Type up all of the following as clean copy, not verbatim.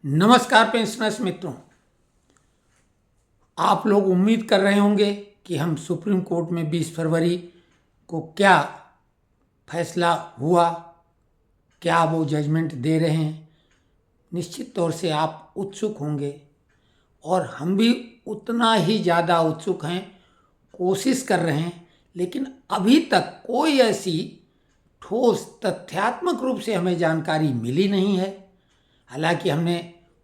नमस्कार पेंशनर्स मित्रों, आप लोग उम्मीद कर रहे होंगे कि हम सुप्रीम कोर्ट में 20 फरवरी को क्या फैसला हुआ, क्या वो जजमेंट दे रहे हैं। निश्चित तौर से आप उत्सुक होंगे और हम भी उतना ही ज़्यादा उत्सुक हैं, कोशिश कर रहे हैं, लेकिन अभी तक कोई ऐसी ठोस तथ्यात्मक रूप से हमें जानकारी मिली नहीं है। हालांकि हमने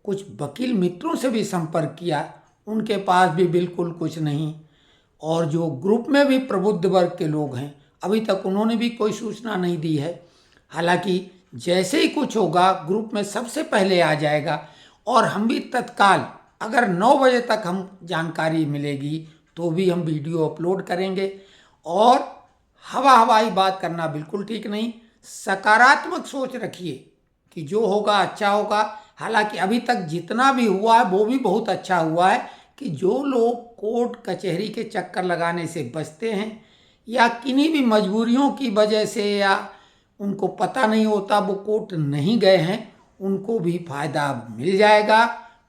कुछ वकील मित्रों से भी संपर्क किया, उनके पास भी बिल्कुल कुछ नहीं। और जो ग्रुप में भी प्रबुद्ध वर्ग के लोग हैं, अभी तक उन्होंने भी कोई सूचना नहीं दी है। हालांकि जैसे ही कुछ होगा ग्रुप में सबसे पहले आ जाएगा और हम भी तत्काल, अगर 9 बजे तक हम जानकारी मिलेगी तो भी हम वीडियो अपलोड करेंगे। और हवाई बात करना बिल्कुल ठीक नहीं, सकारात्मक सोच रखिए कि जो होगा अच्छा होगा। हालांकि अभी तक जितना भी हुआ है वो भी बहुत अच्छा हुआ है कि जो लोग कोर्ट कचहरी के चक्कर लगाने से बचते हैं या किन्हीं भी मजबूरियों की वजह से या उनको पता नहीं होता वो कोर्ट नहीं गए हैं, उनको भी फायदा मिल जाएगा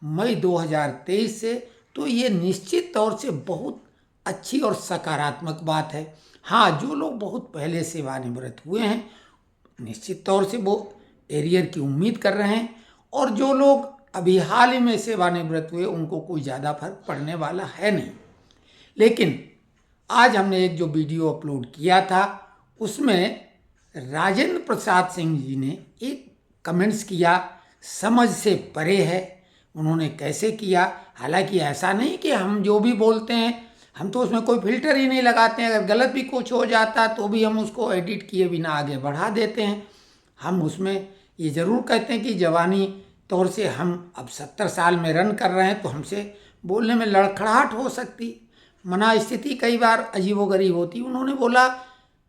मई 2023 से। तो ये निश्चित तौर से बहुत अच्छी और सकारात्मक बात है। हाँ, जो लोग बहुत पहले सेवानिवृत्त हुए हैं निश्चित तौर से वो एरियर की उम्मीद कर रहे हैं, और जो लोग अभी हाल ही में सेवानिवृत्त हुए उनको कोई ज़्यादा फर्क पड़ने वाला है नहीं। लेकिन आज हमने एक जो वीडियो अपलोड किया था उसमें राजेंद्र प्रसाद सिंह जी ने एक कमेंट्स किया, समझ से परे है। उन्होंने कैसे किया? हालांकि ऐसा नहीं कि हम जो भी बोलते हैं हम तो उसमें कोई फिल्टर ही नहीं लगाते हैं। अगर गलत भी कुछ हो जाता तो भी हम उसको एडिट किए बिना आगे बढ़ा देते हैं। हम उसमें ये ज़रूर कहते हैं कि जवानी तौर से हम अब 70 साल में रन कर रहे हैं तो हमसे बोलने में लड़खड़ाहट हो सकती, मना स्थिति कई बार अजीबोगरीब होती। उन्होंने बोला,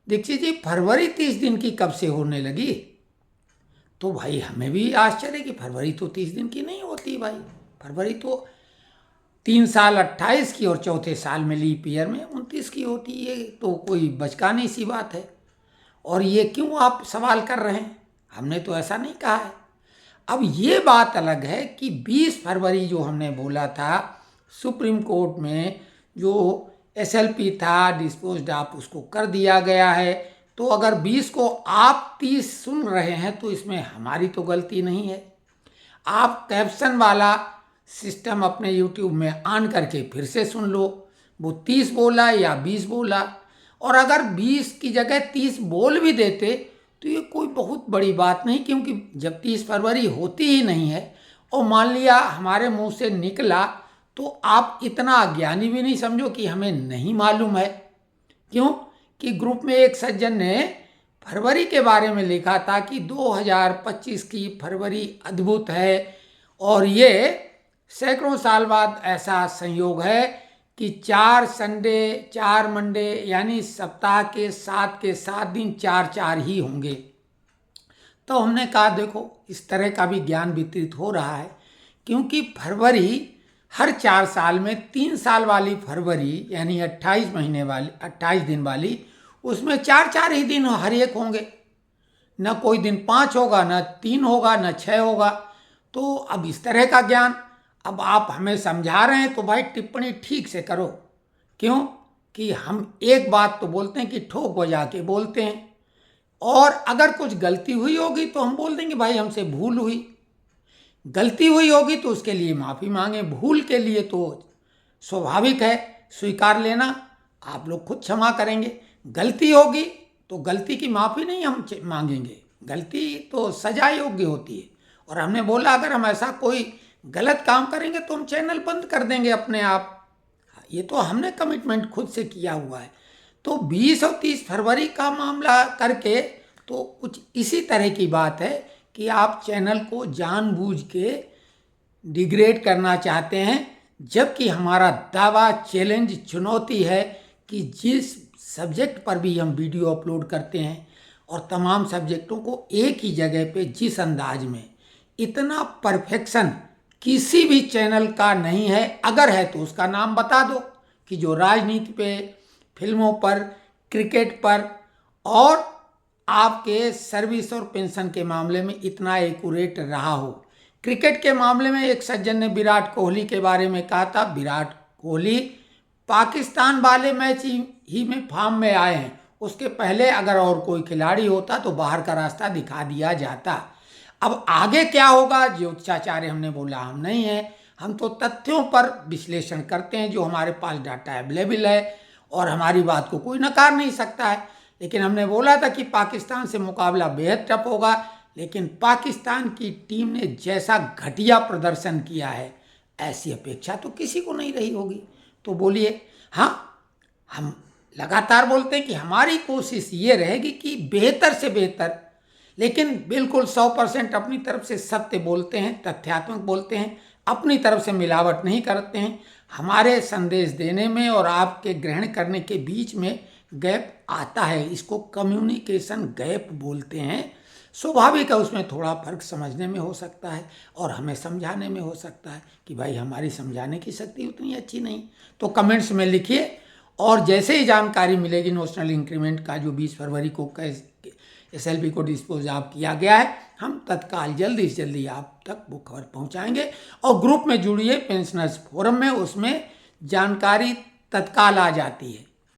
दीक्षित जी फरवरी 30 दिन की कब से होने लगी? तो भाई हमें भी आश्चर्य कि फरवरी तो 30 दिन की नहीं होती भाई। फरवरी तो 3 साल 28 की और चौथे साल में लीप ईयर में 29 की होती है। ये तो कोई बचकानी सी बात है। और ये क्यों आप सवाल कर रहे हैं? हमने तो ऐसा नहीं कहा है। अब ये बात अलग है कि 20 फरवरी जो हमने बोला था सुप्रीम कोर्ट में जो एसएलपी था डिस्पोज्ड ऑफ उसको कर दिया गया है। तो अगर 20 को आप 30 सुन रहे हैं तो इसमें हमारी तो गलती नहीं है। आप कैप्शन वाला सिस्टम अपने यूट्यूब में ऑन करके फिर से सुन लो, वो 30 बोला या 20 बोला। और अगर 20 की जगह 30 बोल भी देते तो ये कोई बहुत बड़ी बात नहीं, क्योंकि जब 30 फरवरी होती ही नहीं है और मान लिया हमारे मुंह से निकला तो आप इतना अज्ञानी भी नहीं समझो कि हमें नहीं मालूम है। क्यों कि ग्रुप में एक सज्जन ने फरवरी के बारे में लिखा था कि 2025 की फरवरी अद्भुत है और ये सैकड़ों साल बाद ऐसा संयोग है कि 4 संडे 4 मंडे यानी सप्ताह के 7 दिन 4 ही होंगे। तो हमने कहा देखो इस तरह का भी ज्ञान वितरित हो रहा है, क्योंकि फरवरी हर 4 साल में 3 साल वाली फरवरी यानी 28 महीने वाली 28 दिन वाली, उसमें 4 ही दिन हर एक होंगे। न कोई दिन 5 होगा, न 3 होगा, न 6 होगा। तो अब इस तरह का ज्ञान अब आप हमें समझा रहे हैं तो भाई टिप्पणी ठीक से करो। क्यों कि हम एक बात तो बोलते हैं कि ठोक बजा के बोलते हैं, और अगर कुछ गलती हुई होगी तो हम बोल देंगे भाई हमसे भूल हुई। गलती हुई होगी तो उसके लिए माफ़ी मांगे, भूल के लिए तो स्वाभाविक है स्वीकार लेना, आप लोग खुद क्षमा करेंगे। गलती होगी तो गलती की माफ़ी नहीं हम मांगेंगे, गलती तो सजा योग्य होती है। और हमने बोला अगर हम ऐसा कोई गलत काम करेंगे तो हम चैनल बंद कर देंगे अपने आप। ये तो हमने कमिटमेंट खुद से किया हुआ है। तो 20 और 30 फरवरी का मामला करके तो कुछ इसी तरह की बात है कि आप चैनल को जानबूझ के डिग्रेड करना चाहते हैं, जबकि हमारा दावा चैलेंज चुनौती है कि जिस सब्जेक्ट पर भी हम वीडियो अपलोड करते हैं और तमाम सब्जेक्टों को एक ही जगह पे जिस अंदाज में, इतना परफेक्शन किसी भी चैनल का नहीं है। अगर है तो उसका नाम बता दो कि जो राजनीति पे, फिल्मों पर, क्रिकेट पर और आपके सर्विस और पेंशन के मामले में इतना एक्यूरेट रहा हो। क्रिकेट के मामले में एक सज्जन ने विराट कोहली के बारे में कहा था, विराट कोहली पाकिस्तान वाले मैच ही में फॉर्म में आए हैं, उसके पहले अगर और कोई खिलाड़ी होता तो बाहर का रास्ता दिखा दिया जाता। अब आगे क्या होगा, ज्योतिषाचार्य हमने बोला हम नहीं है, हम तो तथ्यों पर विश्लेषण करते हैं, जो हमारे पास डाटा अवेलेबल है और हमारी बात को कोई नकार नहीं सकता है। लेकिन हमने बोला था कि पाकिस्तान से मुकाबला बेहद टफ होगा, लेकिन पाकिस्तान की टीम ने जैसा घटिया प्रदर्शन किया है, ऐसी अपेक्षा तो किसी को नहीं रही होगी। तो बोलिए, हाँ, हम लगातार बोलते हैं कि हमारी कोशिश ये रहेगी कि बेहतर से बेहतर, लेकिन बिल्कुल 100% अपनी तरफ से सत्य बोलते हैं, तथ्यात्मक बोलते हैं, अपनी तरफ से मिलावट नहीं करते हैं। हमारे संदेश देने में और आपके ग्रहण करने के बीच में गैप आता है, इसको कम्युनिकेशन गैप बोलते हैं। स्वाभाविक है, उसमें थोड़ा फर्क समझने में हो सकता है और हमें समझाने में हो सकता है कि भाई हमारी समझाने की शक्ति उतनी अच्छी नहीं। तो कमेंट्स में लिखिए, और जैसे ही जानकारी मिलेगी नोशनल इंक्रीमेंट का जो 20 फरवरी को SLP को डिस्पोज ऑफ किया गया है, हम तत्काल जल्दी से जल्दी आप तक वो खबर पहुंचाएंगे। और ग्रुप में जुड़िए पेंशनर्स फोरम में, उसमें जानकारी तत्काल आ जाती है।